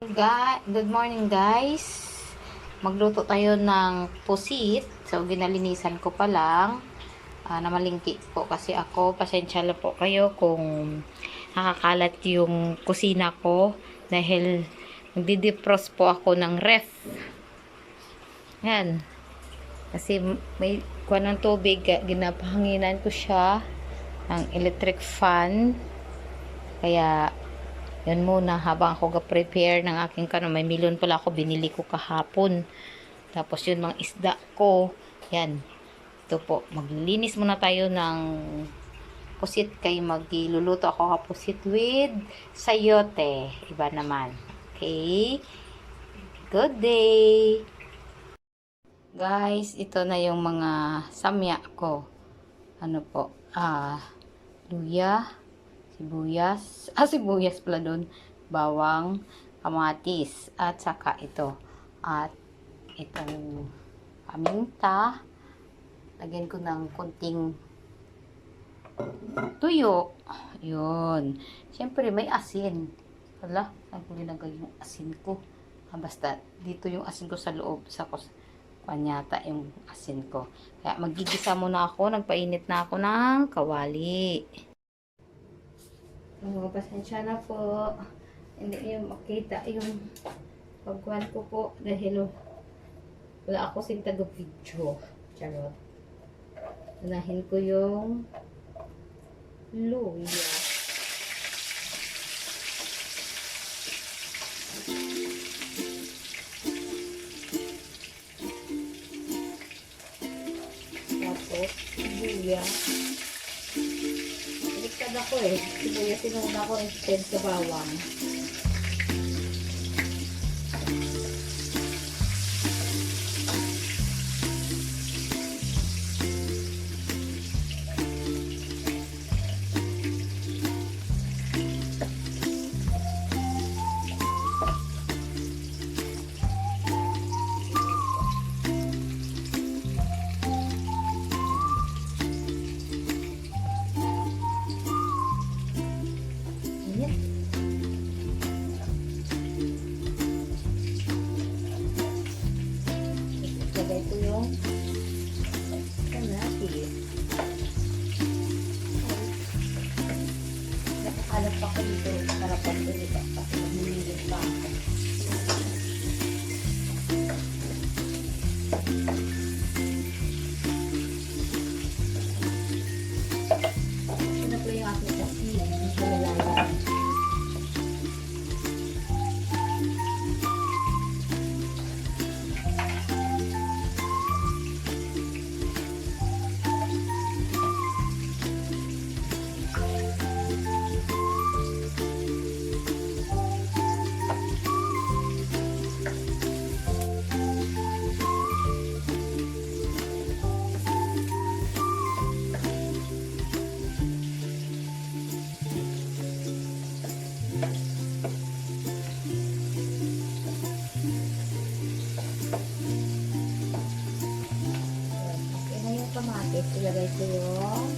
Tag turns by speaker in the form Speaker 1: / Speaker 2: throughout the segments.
Speaker 1: Good morning guys. Magluto tayo ng pusit. So ginalinisan ko pa lang. Namalingki po kasi ako. Pasensya lang po kayo kung nakakalat yung kusina ko dahil magdi-defrost po ako ng ref. Yan. Kasi may kuha ng tubig, ginapahanginan ko siya ng electric fan. Kaya yan muna habang ako ga-prepare ng aking may milyon pala ako binili ko kahapon. Tapos yun mga isda ko. Yan. Ito po. Maglilinis muna tayo ng pusit kay magluluto ako ka pusit with sayote. Iba naman. Okay. Good day. Guys, ito na yung mga samya ko. Ano po? Luya. Sibuyas pala doon, bawang, kamatis, at saka ito. At itong paminta. Lagyan ko ng konting tuyo. Yun. Siyempre, may asin. Hala, saan ko linagay yung asin ko? Basta, dito yung asin ko sa loob. Sa kanyata yung asin ko. Kaya magigisa muna ako. Nagpainit na ako ng kawali. Pasensya na po. Hindi yung makita yung pagkuhan ko po dahil wala ako sing taga-video. Charot. Unahin ko yung luya. Tapos, luya. Baliktad ako sibuyas sinuna ko instead sa bawang. Lagay ko yung kamatis. Nakakalap ako dito para pagdalita kasi magmimilit pa ako. Ito po yung aking asin. Hindi ko nalalagay. Kamatis, ilagay ko yung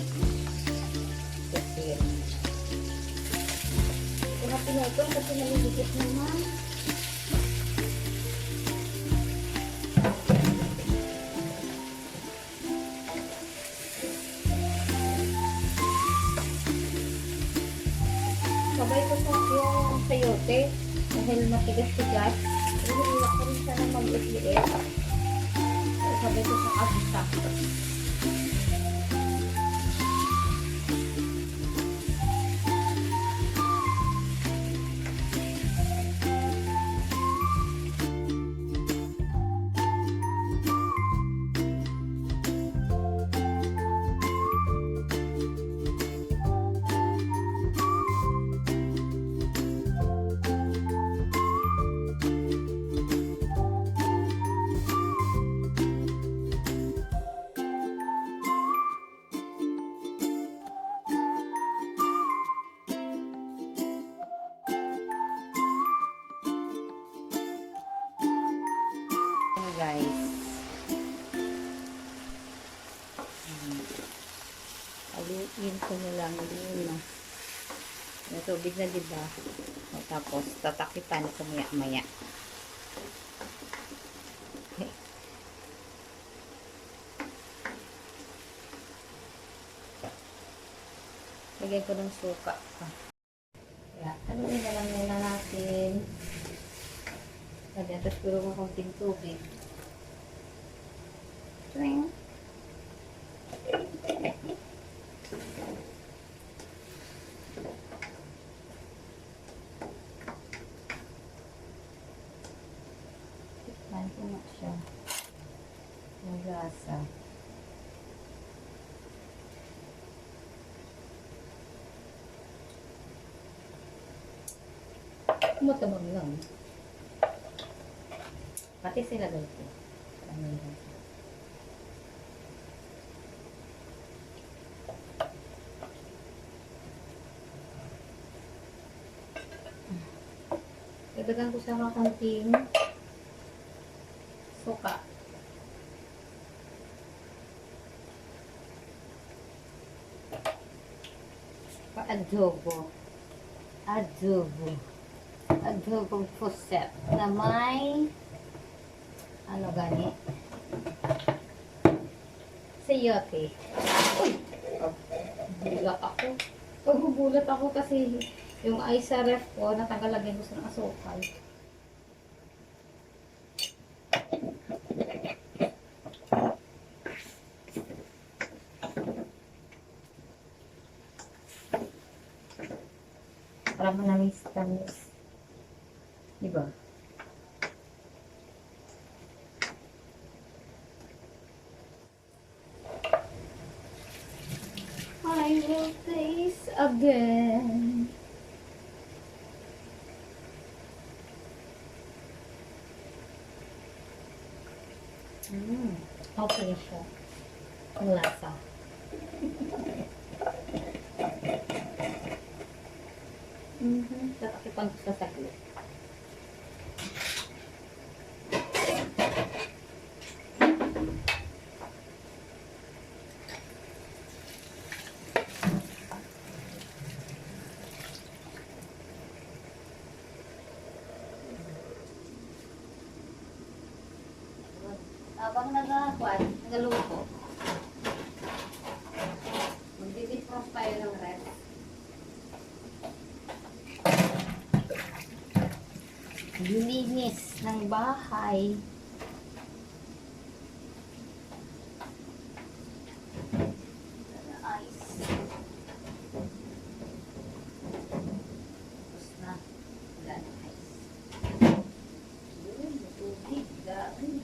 Speaker 1: pusit. Kung napinay ko, kasi nalilipit naman. Sabay ko sa yung sayote dahil matigas-tigas. Hinihilak ko rin sana mag-liit-liit. Sabay ko sa agisa. Guys, aliin ko na lang yun. May tubig na, diba? Tapos, tatakipan ko maya-maya. Lagyan ko ng suka. Kaya, haluin na lang muna natin. Lagyan, tapos puro ng konting tubig. Twing! Tikman ko na siya. Yung lasa. Matabang lang. Pati sila ganito. Ano yun? Dagdagan ko sa kakunting suka. Pa-adobo. Adobo. Adobong puset na may ano gani? Sayote. Uy! Bulat ako. Pagbubulat ako kasi yung ice sa ref ko, natanggalagyan ko sa asukal. Para manamis-tamis. Diba? I will taste again. Okay siya. Ang lasa. Tatakipan ko sa saglit. Habang nagaluto, magdi-defrost tayo ng ref. Linis ng bahay. Ice. Tapos na. Wala na ice. Tubig. Dami.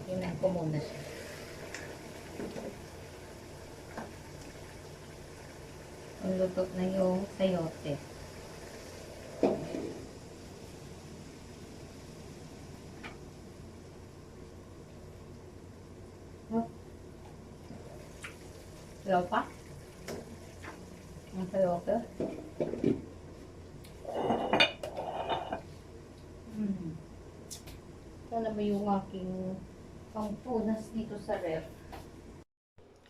Speaker 1: Tingnan ko muna siya. Ang luto na yung sayote. Hello pa? Ang sayote. Sana ba yung aking pangpunas dito sa ref?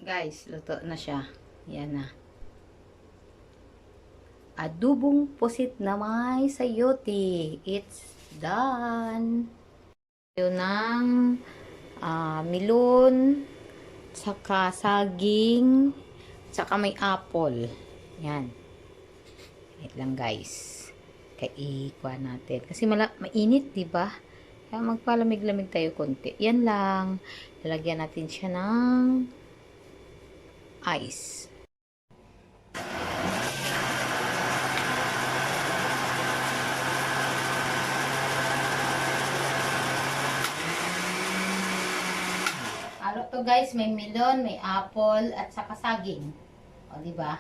Speaker 1: Guys, luto na siya. Yan na. Adobong pusit na may sayote. It's done. Yun ng melon, saka saging, saka may apple. Yan. Wait lang guys. Kaikwa natin. Kasi mainit, diba? Kaya magpalamig-lamig tayo konti. Yan lang. Lalagyan natin siya ng ice. Ano to guys? May melon, may apple, at saka saging. O, diba?